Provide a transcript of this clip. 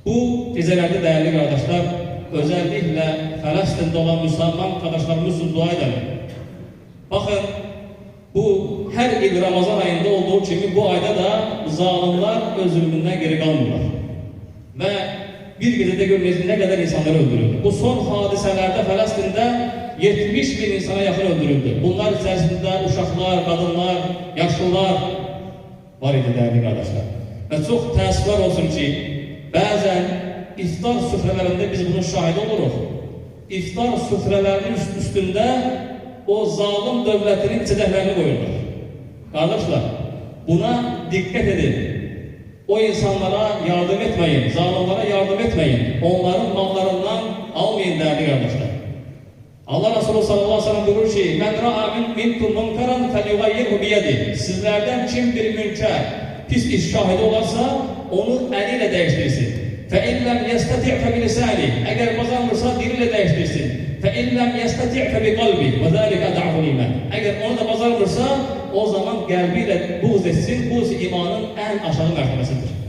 Bu gecələrdə dəyərli qardaşlar, özəlliklə Fələstində olan müsəlman qardaşlarımız üçün dua edelim. Baxın, bu hər il Ramazan ayında olduğu kimi bu ayda da zalimler öz zulmündən geri qalmırlar. Və bir gecədə görməyəcək nə qədər insanlar öldürüldü. Bu son hadisələrdə Fələstində 70 bin insana yaxın öldürüldü. Bunlar içərisində uşaqlar, qadınlar, yaşlılar var idi dəyərli qardaşlar. Və çox təəssüflər olsun ki, bəzən iftar süfrələrində biz bunun şahidi oluruq. İftar süfrələrinin üstündə o zalim dövlətinin içəcəklərini qoyurlar. Qardaşlar, buna diqqət edin. O insanlara yardım etmeyin, zalimlara yardım etmeyin. Onların mallarından almayın değerli kardeşler. Allah Resulü sallallahu aleyhi ve sellem buyurur ki, "Men ra'a minkum munkaran felyughayyirhu biyadihi." Sizlerden kim bir münker, pis iş şahidi olarsa onu eliyle değiştirsin. Fe in lem yestati' fe bilisani. Eğer bazarmırsa diliyle değiştirsin. Fe in lem yestati' fe bi kalbi. Ve zalika da'ful iman. Eğer onu da bazarmırsa o zaman kalbiyle buğz etsin. Buğz imanın en aşağı mertebesidir.